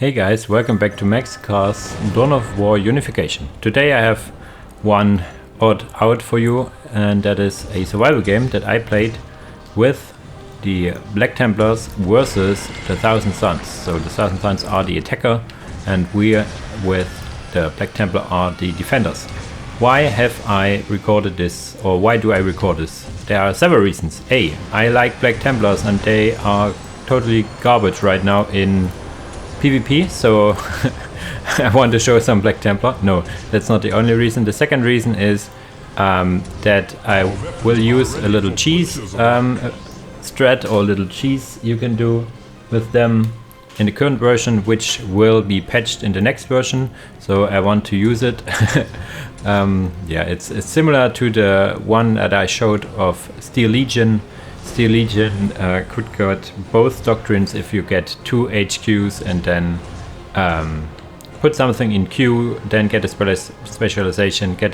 Hey guys, welcome back to Maxcar's Dawn of War Unification. Today I have one odd out for you, and that is a survival game that I played with the Black Templars versus the Thousand Suns. So the Thousand Suns are the attacker and we with the Black Templar are the defenders. Why have I recorded this, or why do I record this? There are several reasons. A, I like Black Templars and they are totally garbage right now in PvP, so I want to show some Black Templar. No, that's not the only reason. The second reason is that I will use a little cheese strat or little cheese you can do with them in the current version, which will be patched in the next version. So I want to use it. Yeah, it's similar to the one that I showed of Steel Legion. Steel Legion could get both doctrines if you get 2 HQs and then put something in Q, then get a specialization, get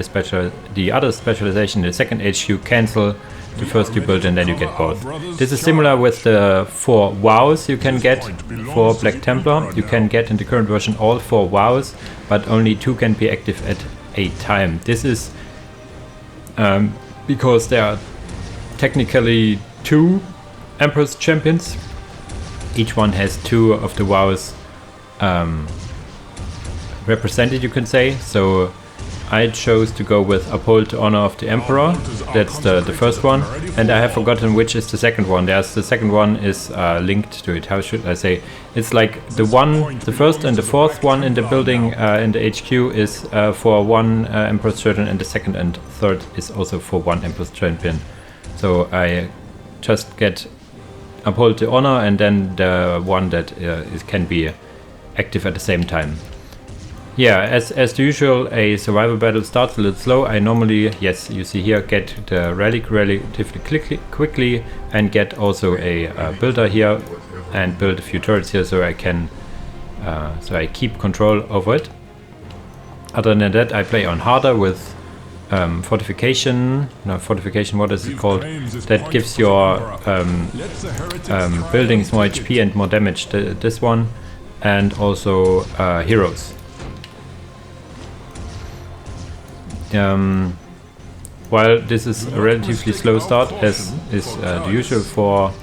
the other specialization, the second HQ, cancel the first you build, and then you get both. This is similar with the 4 wows you can get for Black Templar. You can get in the current version all 4 wows, but only 2 can be active at a time. This is because there are technically 2 Emperor's Champions. Each one has 2 of the wows represented, you can say. So I chose to go with Uphold the Honor of the Emperor. That's the first one, and I have forgotten which is the second one. The second one is linked to it. How should I say? It's like the first and the fourth one in the building in the HQ is for 1 Emperor's Champion, and the second and third is also for 1 Emperor's Champion. So I just get Uphold the Honor and then the one that can be active at the same time. Yeah, as usual, a survival battle starts a little slow. I normally, yes, you see here, get the relic relatively quickly and get also a builder here and build a few turrets here so I can so I keep control over it. Other than that, I play on harder with fortification, what is it called? That gives your buildings more HP and more damage, this one, and also heroes. While this is a relatively slow start, as is the usual for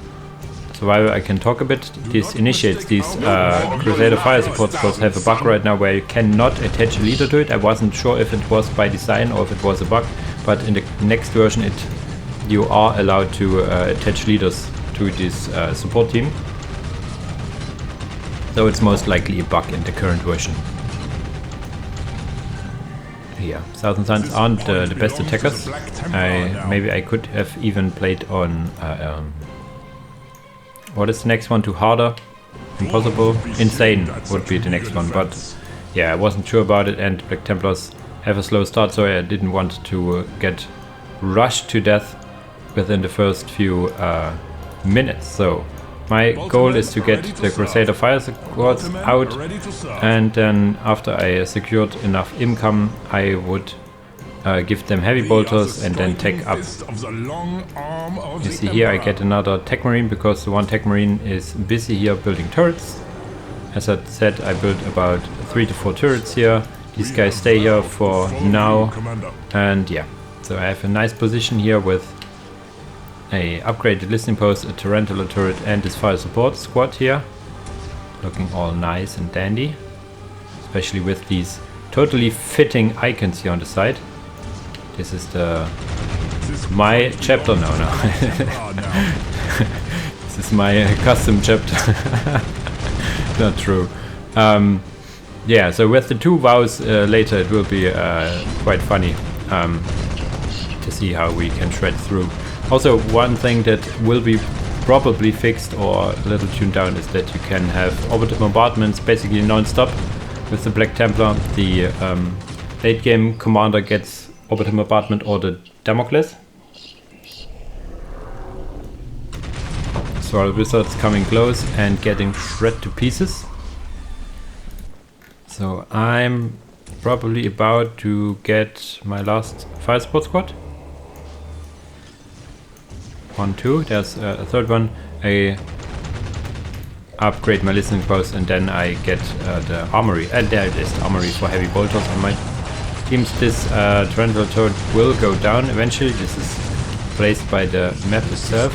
survival, I can talk a bit. This initiates these Crusader fire support squads have a bug right now where you cannot attach a leader to it. I wasn't sure if it was by design or if it was a bug, but in the next version you are allowed to attach leaders to this support team. So it's most likely a bug in the current version. Yeah, Thousand Suns aren't the best attackers. Maybe I could have even played on what is the next one? To harder? Impossible? Insane would be the next one, but yeah, I wasn't sure about it, and Black Templars have a slow start, so I didn't want to get rushed to death within the first few minutes. So my goal is to get the Crusader fire squads out, and then after I secured enough income, I would give them heavy bolters and then tech up. You see here I get another tech marine because the one tech marine is busy here building turrets. As I said, I built about 3 to 4 turrets here. These guys stay here for now, and yeah, so I have a nice position here with a upgraded listening post, a tarantula turret, and this fire support squad here, looking all nice and dandy, especially with these totally fitting icons here on the side. This is my chapter. No. This is my custom chapter. Not true. Yeah, so with the 2 vows later, it will be quite funny to see how we can shred through. Also, one thing that will be probably fixed or a little tuned down is that you can have orbital bombardments basically non-stop with the Black Templar. The late game commander gets orbital bombardment or the Damocles. So our wizards coming close and getting shred to pieces. So I'm probably about to get my last fire support squad. 1, 2, there's a third one, a upgrade my listening post, and then I get the armory. And there it is, the armory for heavy bolters on my teams. This Tarantula Toad will go down eventually. This is placed by the map itself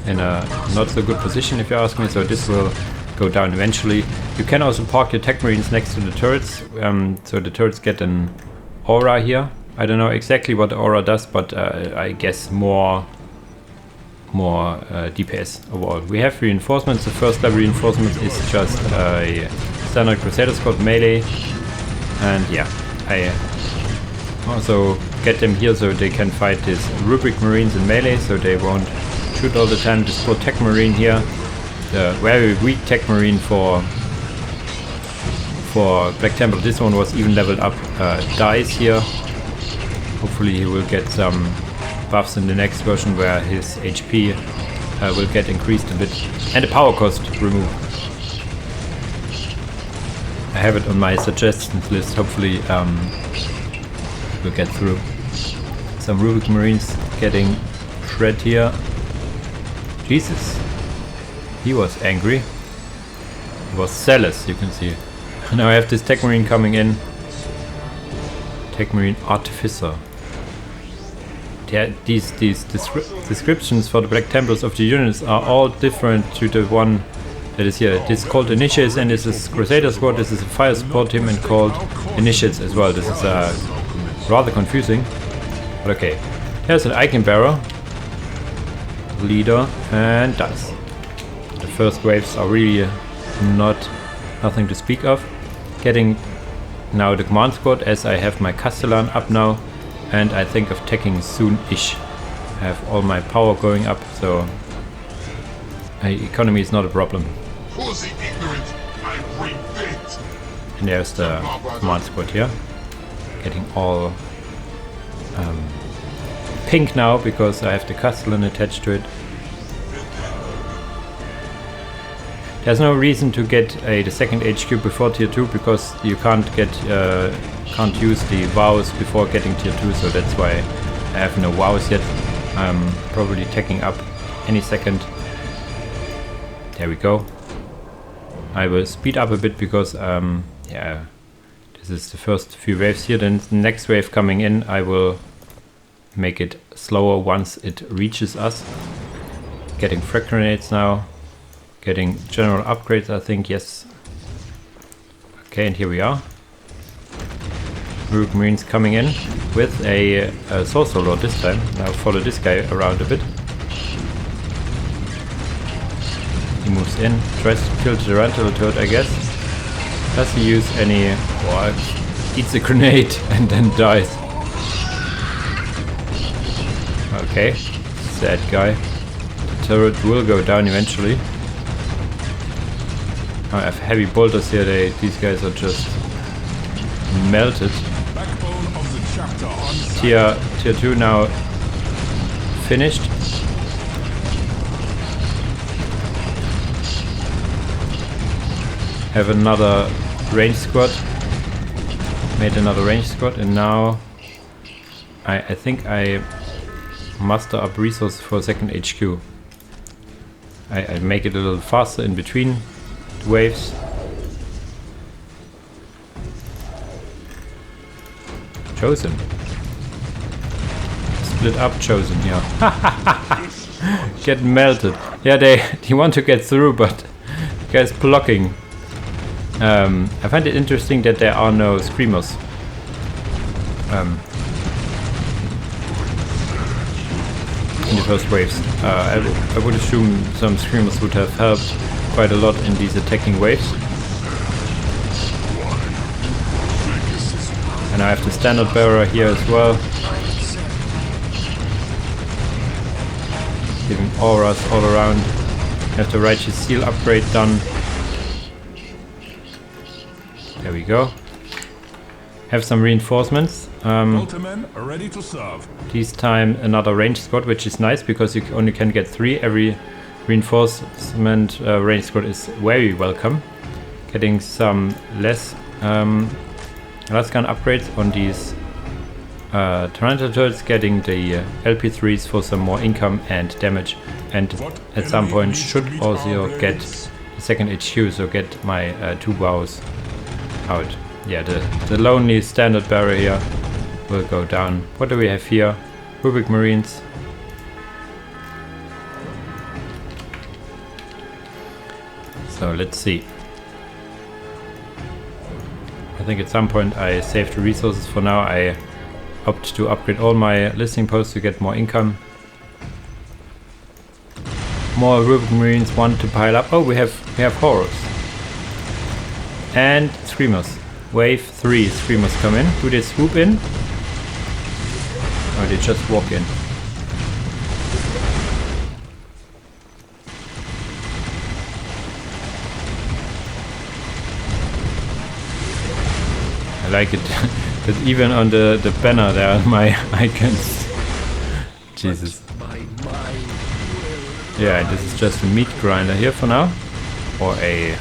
in a not so good position, if you ask me, so this will go down eventually. You can also park your tech marines next to the turrets, so the turrets get an aura here. I don't know exactly what the aura does, but I guess more DPS overall. We have reinforcements. The first level reinforcement is just a standard Crusader squad melee, and yeah, I also get them here so they can fight these Rubric Marines in melee, so they won't shoot all the time. This poor Tech Marine here, the very weak Tech Marine for Black Temple. This one was even leveled up, dies here. Hopefully he will get some buffs in the next version where his HP will get increased a bit, and the power cost removed. I have it on my suggestions list. Hopefully we'll get through. Some Rubik Marines getting shred here. Jesus, he was angry. He was zealous, you can see. Now I have this Tech Marine coming in. Tech Marine Artificer. Yeah, these descriptions for the Black Templars of the units are all different to the one that is here. This is called Initiates, and this is Crusader Squad. This is a fire support team and called Initiates as well. This is rather confusing, but okay. Here's an Icon Bearer, leader, and dice. The first waves are really nothing to speak of. Getting now the command squad, as I have my Castellan up now, and I think of attacking soon-ish. I have all my power going up, so my economy is not a problem. And there's the command squad here, getting all pink now because I have the Castellan attached to it. There's no reason to get the second HQ before tier 2 because you can't use the vows before getting tier 2, so that's why I have no vows yet. I'm probably taking up any second. There we go. I will speed up a bit because yeah, this is the first few waves here. Then the next wave coming in, I will make it slower once it reaches us. Getting frag grenades now. Getting general upgrades, I think, yes. Okay, and here we are. Rook Marines coming in with a Soulstorm Lord this time. Now follow this guy around a bit. He moves in, tries to kill the Tarantula Toad, I guess. Does he use any... What? Eats a grenade and then dies. Okay, sad guy. The turret will go down eventually. I have heavy bolters here, these guys are just melted. Tier 2 now finished. Have another range squad. Made another range squad, and now I think I muster up resources for a second HQ. I make it a little faster in between waves. Chosen. Split up Chosen here. Get melted. Yeah, they want to get through, but the guy's blocking. I find it interesting that there are no screamers. In the first waves. I would assume some screamers would have helped quite a lot in these attacking waves. And I have the standard bearer here as well. Giving auras all around. Have the righteous seal upgrade done. There we go. Have some reinforcements. Are ready to serve. This time another range squad, which is nice because you only can get 3 every reinforcement. Range squad is very welcome. Getting some less gun upgrades on these Tarantula turrets, getting the LP3s for some more income and damage, and at some point should also get the second HQ, so get my 2 wows out. Yeah, the lonely standard barrier here will go down. What do we have here? Rubik Marines. So let's see. I think at some point I saved the resources. For now I opt to upgrade all my listing posts to get more income. More Rubik Marines want to pile up. Oh, we have horrors. And Screamers. Wave 3 Screamers come in. Do they swoop in? Or they just walk in? I like it that even on the banner there are my icons. Jesus. Yeah, this is just a meat grinder here for now. Or a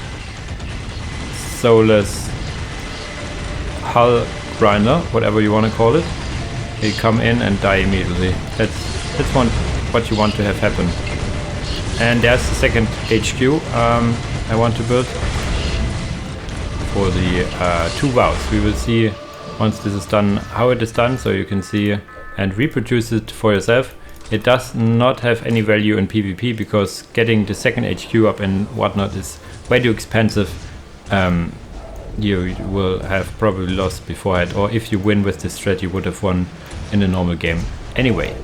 soulless hull grinder, whatever you want to call it. They come in and die immediately. That's what you want to have happen. And there's the second HQ I want to build for the 2 wows. We will see once this is done how it is done, so you can see and reproduce it for yourself. It does not have any value in PvP because getting the second HQ up and whatnot is way too expensive. You will have probably lost beforehand, or if you win with this strat you would have won in the normal game anyway.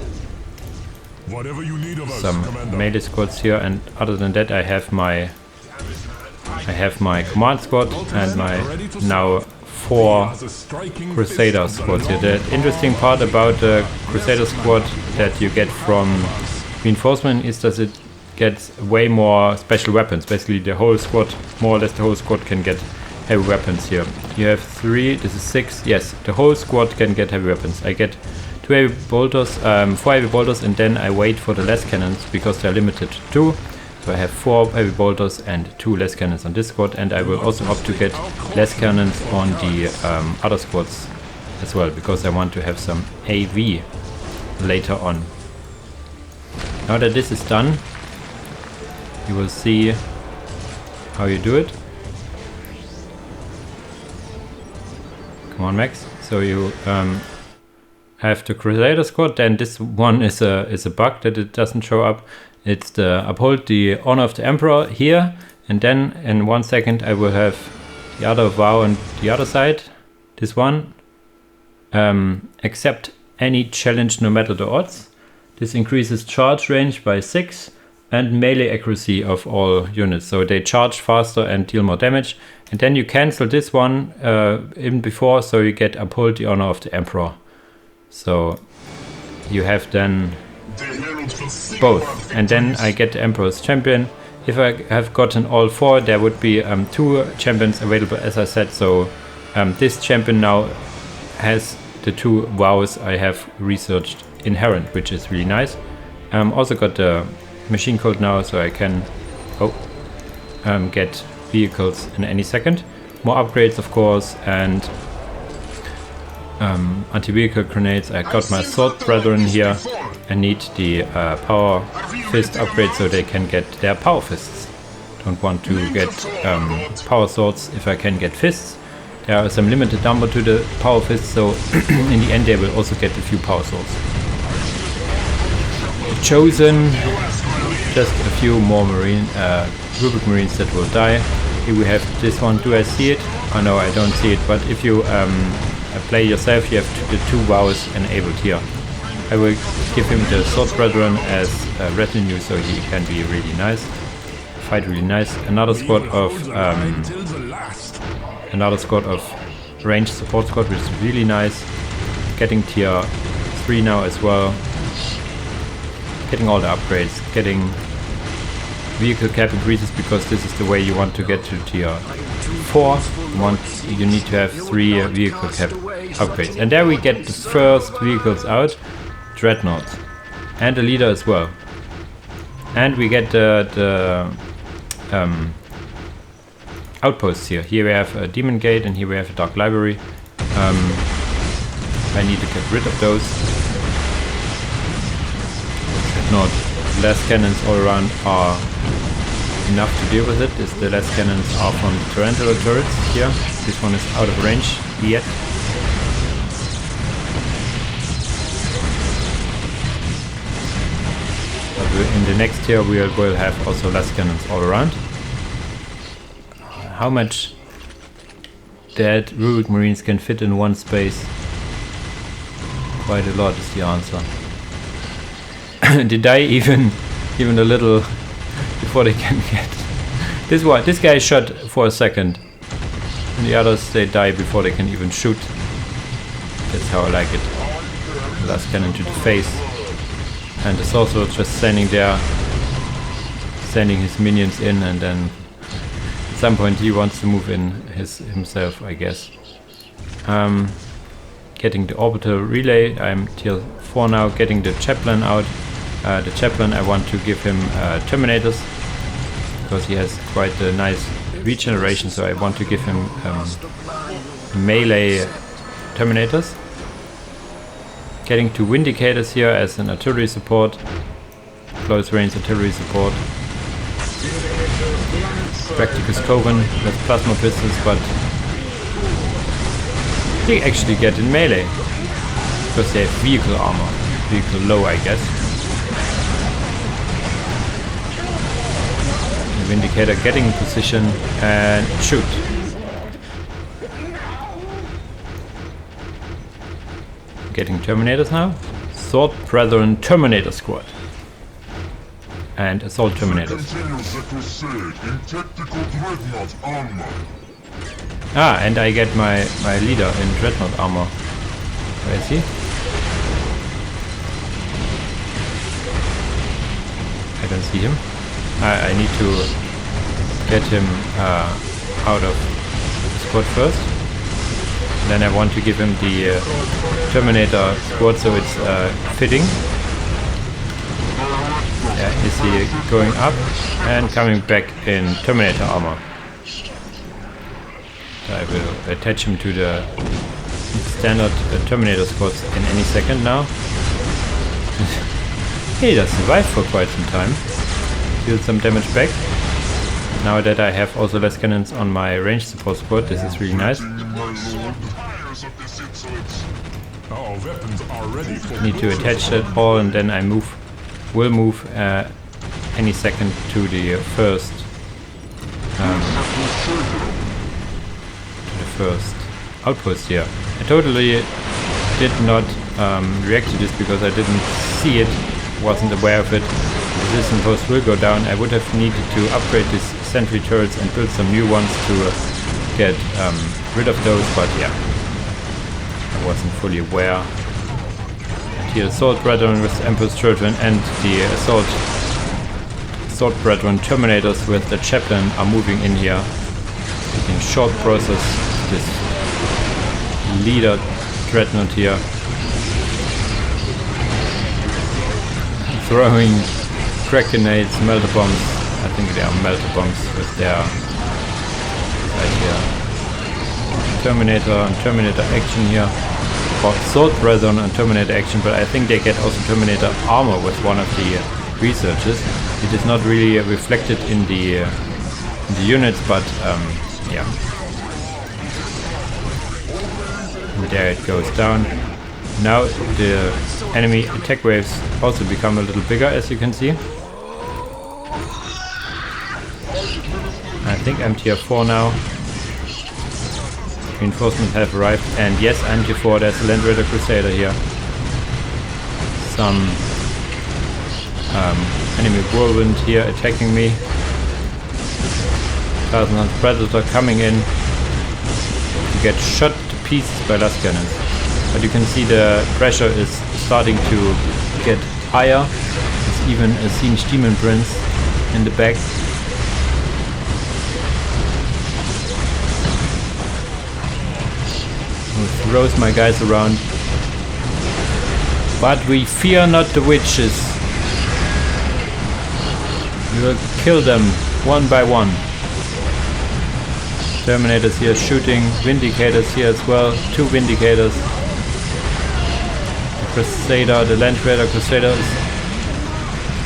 Whatever you need of us, Some Commander. melee squads here, and other than that I have my command squad and my now 4 Crusader squads here. The interesting part about the Crusader squad that you get from reinforcement is that it gets way more special weapons. Basically the whole squad, more or less the whole squad can get heavy weapons here. You have 3, this is 6, yes, the whole squad can get heavy weapons. I get 2 heavy bolters, 4 heavy bolters, and then I wait for the less cannons because they're limited to 2. So I have 4 heavy bolters and 2 less cannons on this squad, and I will also opt to get less cannons on the other squads as well, because I want to have some AV later on. Now that this is done, you will see how you do it. Come on, Max. So you have the Crusader squad, then this one is a bug that it doesn't show up. It's the uphold the honor of the Emperor here, and then in 1 second I will have the other vow on the other side. This one. Accept any challenge no matter the odds. This increases charge range by 6 and melee accuracy of all units. So they charge faster and deal more damage. And then you cancel this one even before, so you get uphold the honor of the Emperor. So you have then both, and then I get the Emperor's champion. If I have gotten all 4, there would be 2 champions available, as I said. So this champion now has the 2 vows I have researched inherent, which is really nice. Also got the machine code now, so I can get vehicles in any second. More upgrades, of course, and anti-vehicle grenades. I got my sword brethren here. I need the power fist upgrade so they can get their power fists. Don't want to get power swords if I can get fists. There are some limited number to the power fists, so in the end they will also get a few power swords. Chosen, just a few more Rubik Marines that will die. Here we have this one. Do I see it? Oh no, I don't see it, but if you play yourself, you have the 2 vows enabled here. I will give him the sword brethren as retinue, so he can be really nice, fight really nice. Another squad of ranged support squad, which is really nice. Getting tier 3 now as well. Getting all the upgrades, getting vehicle cap increases, because this is the way you want to get to tier 4. You need to have 3 vehicle cap upgrades. And there we get the first vehicles out. Dreadnought. And the leader as well. And we get the outposts here. Here we have a Demon Gate and here we have a Dark Library. I need to get rid of those. Dreadnought. Less cannons all around are enough to deal with it is the last cannons are from the Tarantula turrets here. This one is out of range yet. But in the next tier we will have also less cannons all around. How much dead Rurik Marines can fit in one space? Quite a lot is the answer. They die even a little before they can get this one. This guy shot for a second, and the others they die before they can even shoot. That's how I like it. The last cannon to the face, and the sorcerer just standing there, sending his minions in, and then at some point he wants to move in himself, I guess. Getting the orbital relay. I'm tier 4 now. Getting the chaplain out. The chaplain, I want to give him terminators because he has quite a nice regeneration, so I want to give him melee terminators. Getting two Vindicators here as an artillery support, close range artillery support. Practicus Coven with plasma pistols, but they actually get in melee because they have vehicle armor, vehicle low, I guess. Vindicator getting in position and shoot. Getting Terminators now. Sword Brethren Terminator Squad. And Assault Terminators. Ah, and I get my leader in Dreadnought armor. Where is he? I don't see him. I need to get him out of the squad first. Then I want to give him the Terminator squad so it's fitting. Yeah, is he going up and coming back in Terminator armor. I will attach him to the standard Terminator squads in any second now. He does survive for quite some time. Deal some damage back. Now that I have also less cannons on my range support squad, this is really nice. Need to attach that all, and then I will move any second to the first outpost here. I totally did not react to this because I didn't see it, wasn't aware of it. The resistance post will go down. I would have needed to upgrade these sentry turrets and build some new ones to get rid of those, but yeah, I wasn't fully aware. And here Assault Brethren with Emperor's Children and the Assault Brethren Terminators with the Chaplain are moving in here. We can short process this leader Dreadnought here. Throwing crack grenades, melter bombs. I think they are melter bombs with their right here. Terminator and Terminator action here. Or Sword Brethren and Terminator action, but I think they get also Terminator armor with one of the researches. It is not really reflected in the units, but yeah. And there it goes down. Now the enemy attack waves also become a little bigger, as you can see. I think I'm tier 4 now. Reinforcements have arrived, and yes, I'm tier 4. There's a Land Raider Crusader here. Some enemy whirlwind here attacking me. 1000 Predator coming in to get shot to pieces by last cannons. But you can see the pressure is starting to get higher. There's even a Siege Demon Prince in the back. Who throws my guys around. But we fear not the witches. We will kill them one by one. Terminators here shooting, Vindicators here as well, 2 Vindicators. Crusader, the Land Raider Crusader is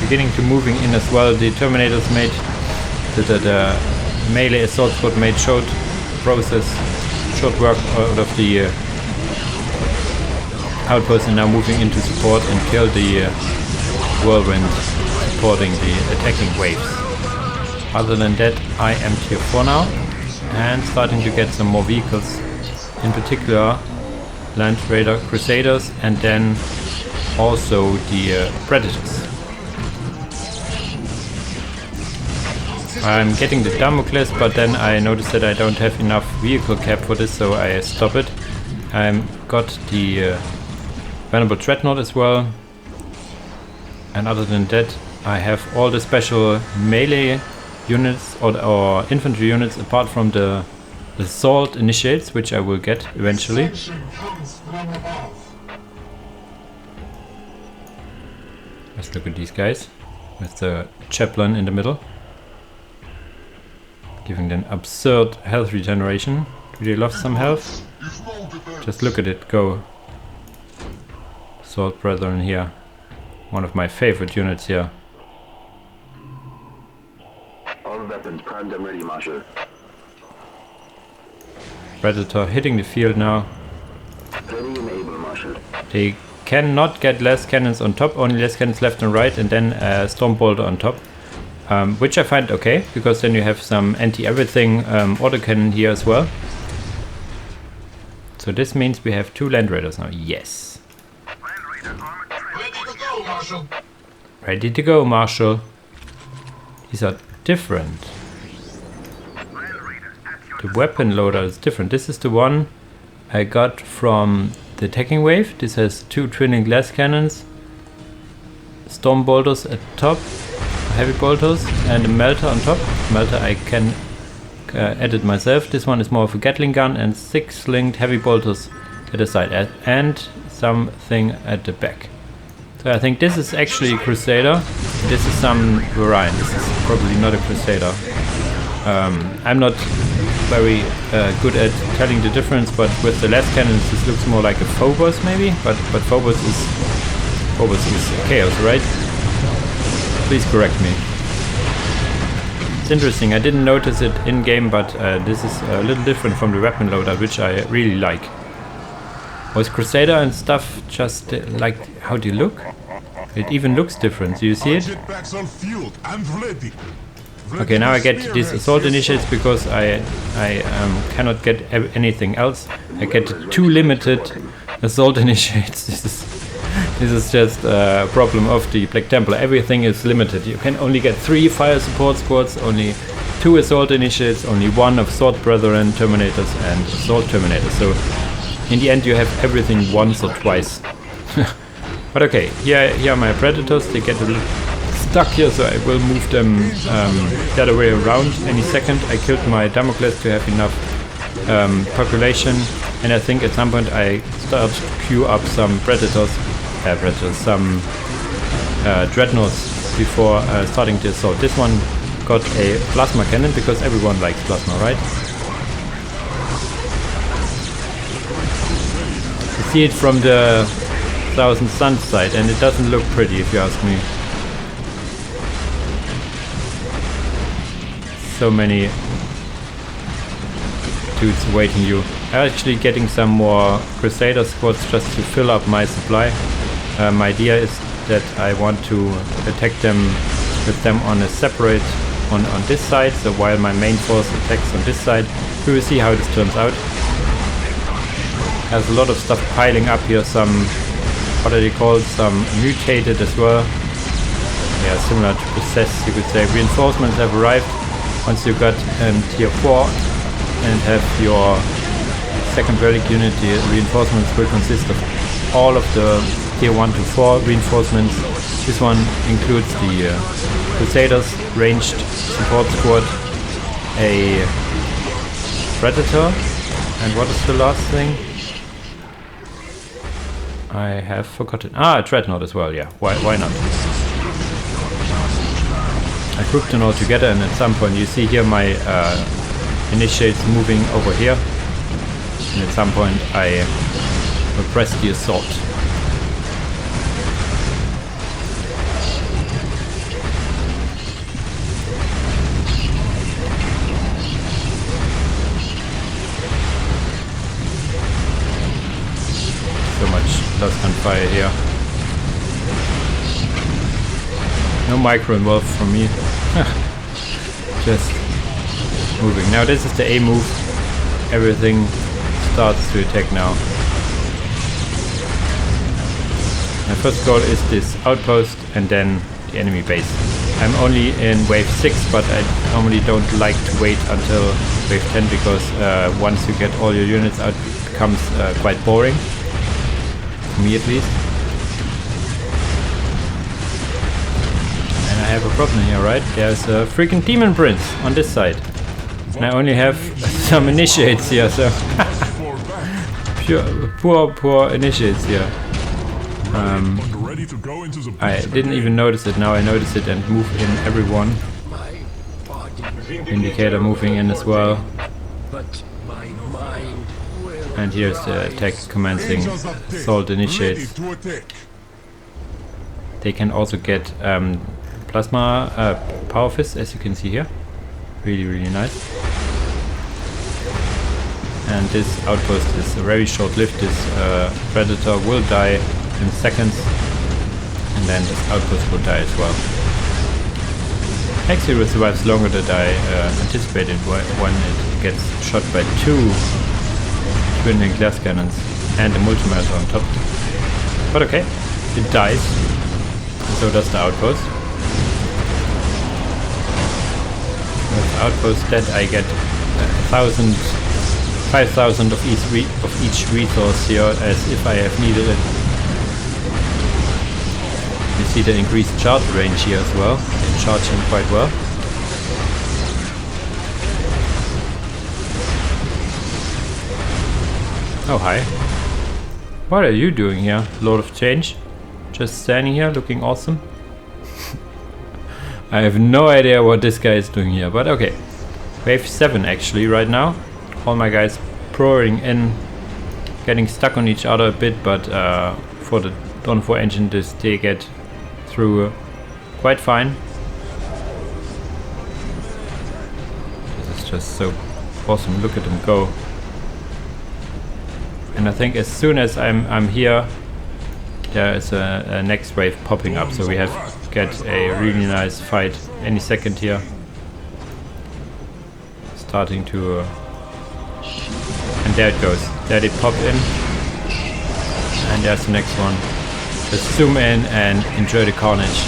beginning to moving in as well. The Terminators made the melee assault squad made short work out of the outpost and now moving into support and kill the whirlwind supporting the attacking waves. Other than that, I am tier 4 now and starting to get some more vehicles, in particular Land Raider Crusaders and then also the Predators. I'm getting the Damocles, but then I noticed that I don't have enough vehicle cap for this, so I stop it. I got the Venerable Dreadnought as well, and other than that I have all the special melee units or infantry units apart from the assault initiates, which I will get eventually. Let's look at these guys with the chaplain in the middle, giving them absurd health regeneration. Do they love some health? Just look at it go. Assault Brethren here. One of my favorite units here. All weapons primed and ready, Marshal. Predator hitting the field now. Ready and able, Marshal. They cannot get less cannons on top, only less cannons left and right, and then a Storm Bolter on top. Which I find okay, because then you have some anti-everything autocannon here as well. So this means we have 2 Land Raiders now. Yes. Ready to go, Marshal. Ready to go, Marshal. These are different. The weapon loader is different. This is the one I got from the attacking wave. This has 2 twinning glass cannons, Storm Bolters at top, heavy bolters, and a melter on top. Melter I can edit myself. This one is more of a Gatling gun and 6 linked heavy bolters at the side and something at the back. So I think this is actually a Crusader. This is some variant. This is probably not a Crusader. I'm not very good at telling the difference, but with the less cannons this looks more like a Phobos maybe, but Phobos is Chaos, right? Please correct me. It's interesting, I didn't notice it in game, but this is a little different from the weapon loader, which I really like. Was Crusader and stuff just like how they look? It even looks different, do you see it? Jetpacks are fueled and ready. Okay, now I get these assault initiates because I cannot get anything else. I get 2 limited assault initiates. This is just a problem of the Black Templar. Everything is limited. You can only get 3 fire support squads, only 2 assault initiates, only 1 of Sword Brethren, Terminators and Assault Terminators. So in the end you have everything once or twice. But okay, here are my Predators. They get a little stuck here, so I will move them the other way around any second. I killed my Damocles to have enough population, and I think at some point I start to queue up some some Dreadnoughts before starting the assault. This one got a plasma cannon because everyone likes plasma, right? You see it from the Thousand Suns side and it doesn't look pretty if you ask me. So many dudes awaiting you. I'm actually getting some more Crusader squads just to fill up my supply. My idea is that I want to attack them with them on a separate on this side, so while my main force attacks on this side. We will see how this turns out. There's a lot of stuff piling up here, some, what are they called, some mutated as well. Yeah, similar to possessed, you could say. Reinforcements have arrived. Once you got tier 4 and have your second relic unit, the reinforcements will consist of all of the tier 1 to 4 reinforcements. This one includes the Crusaders, ranged support squad, a Predator, and what is the last thing? I have forgotten. A Dreadnought as well, yeah. Why not? I grouped them all together, and at some point you see here my initiates moving over here, and at some point I will press the assault. fire here. No micro involved from me. Just moving. Now this is the A move. Everything starts to attack now. My first goal is this outpost and then the enemy base. I'm only in wave 6, but I normally don't like to wait until wave 10 because once you get all your units out, it becomes quite boring. For me at least. And I have a problem here, right? There's a freaking demon prince on this side. And I only have some initiates here, so poor initiates here. I didn't even notice it, now I notice it and move in everyone. Indicator moving in as well. And here's the attack commencing. Assault initiates. They can also get plasma power fist, as you can see here. Really nice. And this outpost is very short-lived. This predator will die in seconds, and then this outpost will die as well. Actually, it survives longer than I anticipated when it gets shot by 2 twin glass cannons and a multi-melter on top. But okay, it dies, and so does the outpost. With the outpost dead, I get 5,000 of each resource here, as if I have needed it. You see the increased charge range here as well. It's charging quite well. Oh, hi. What are you doing here, Lord of Change? Just standing here looking awesome? I have no idea what this guy is doing here, but okay. Wave 7 actually right now. All my guys pouring in, getting stuck on each other a bit, but for the Dawn of War engine they get through quite fine. This is just so awesome, look at them go. And I think as soon as I'm here, there is a next wave popping up, so we have to get a really nice fight any second here. Starting to... and there it goes. There they pop in. And there's the next one. Just zoom in and enjoy the carnage.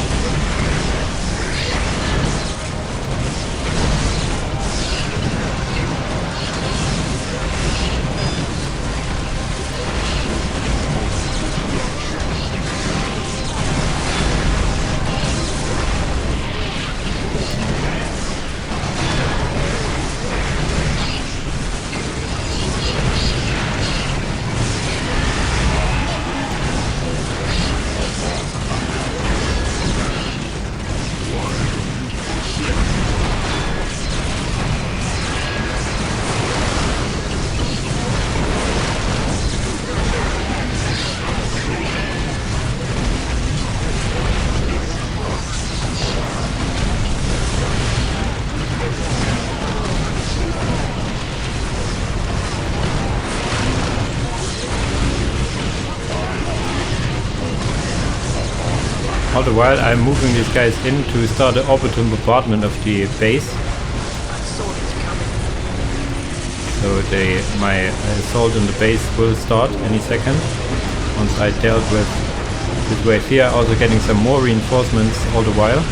All the while I'm moving these guys in to start the orbital bombardment of the base. So my assault on the base will start any second. Once I dealt with this wave here, also getting some more reinforcements all the while.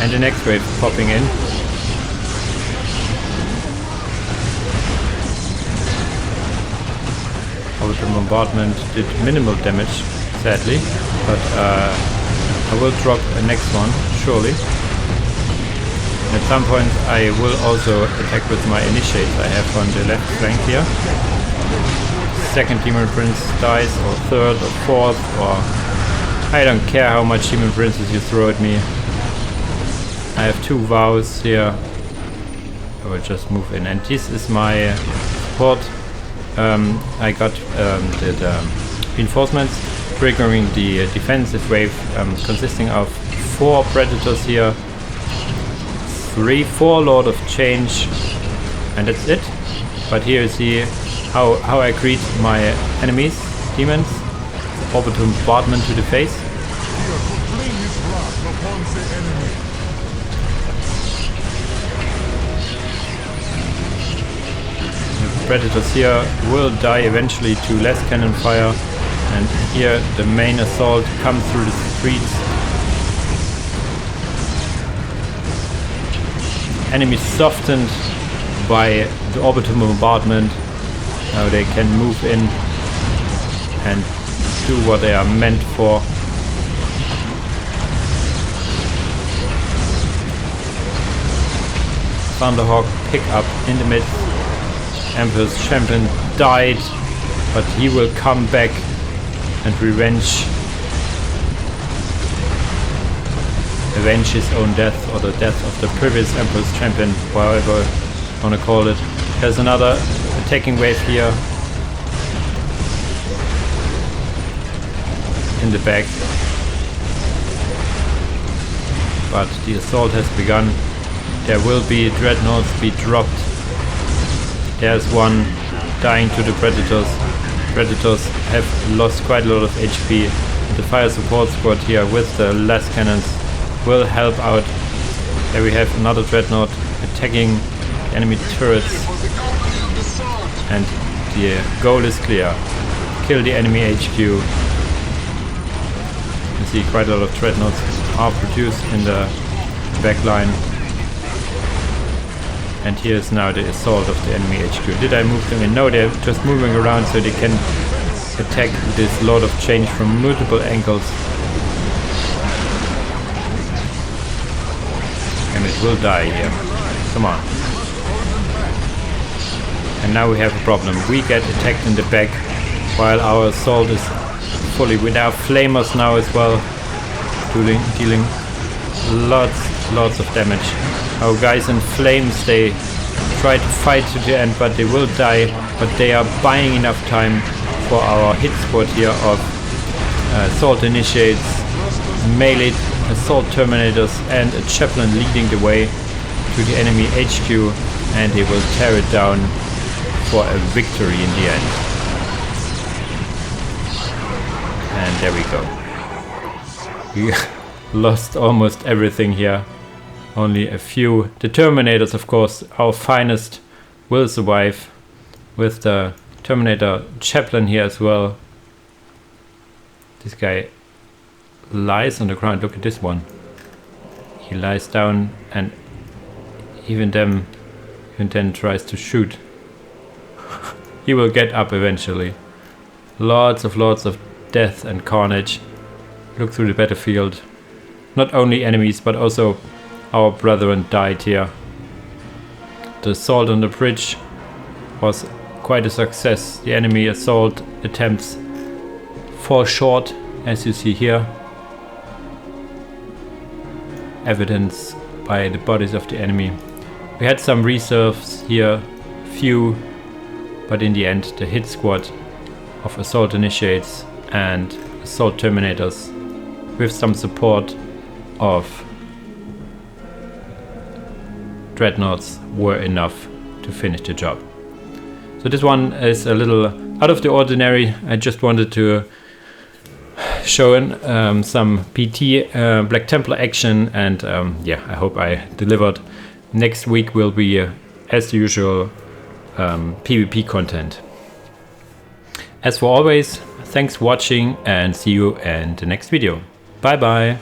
And the next wave popping in. The bombardment did minimal damage, sadly, but I will drop a next one, surely. At some point I will also attack with my initiates I have on the left flank here. Second Demon Prince dies, or third, or fourth, or... I don't care how much Demon Princes you throw at me. I have 2 vows here. I will just move in, and this is my support. I got the reinforcements triggering the defensive wave, consisting of 4 predators here, 4 Lord of Change, And that's it. But here you see how I greet my enemies, demons. Orbital bombardment to the face. Here to fling his wrath upon the enemy. The predators here will die eventually to less cannon fire. And here the main assault comes through the streets. Enemies softened by the orbital bombardment. Now they can move in and do what they are meant for. Thunderhawk pick up in the midst. Emperor's champion died, but he will come back and avenge his own death, or the death of the previous Emperor's champion, however you want to call it. There's another attacking wave here in the back, but the assault has begun. There will be dreadnoughts be dropped. There's one dying to the predators. Predators have lost quite a lot of HP. The fire support squad here with the last cannons will help out. There we have another dreadnought attacking enemy turrets, and the goal is clear: kill the enemy HQ. You see quite a lot of dreadnoughts are produced in the back line. And here's now the assault of the enemy HQ. Did I move them in? No, they're just moving around so they can attack this Lord of Change from multiple angles. And it will die here. Come on. And now we have a problem. We get attacked in the back while our assault is fully with our flamers now as well, dealing lots of damage. Our guys in flames, they try to fight to the end, but they will die. But they are buying enough time for our hit squad here of assault initiates, melee assault terminators, and a chaplain leading the way to the enemy HQ, and they will tear it down for a victory in the end. And there we go. We lost almost everything here. Only a few. The Terminators, of course, our finest, will survive, with the Terminator chaplain here as well. This guy lies on the ground. Look at this one. He lies down and even then tries to shoot. He will get up eventually. Lots of death and carnage. Look through the battlefield. Not only enemies, but also our brethren died here. The assault on the bridge was quite a success. The enemy assault attempts fall short, as you see here. Evidence by the bodies of the enemy. We had some reserves here, few, but in the end the hit squad of assault initiates and assault terminators, with some support of dreadnoughts, were enough to finish the job. So this one is a little out of the ordinary. I just wanted to show some PT Black Templar action, and yeah, I hope I delivered. Next week will be as usual PvP content. As for always, thanks for watching and see you in the next video. Bye bye.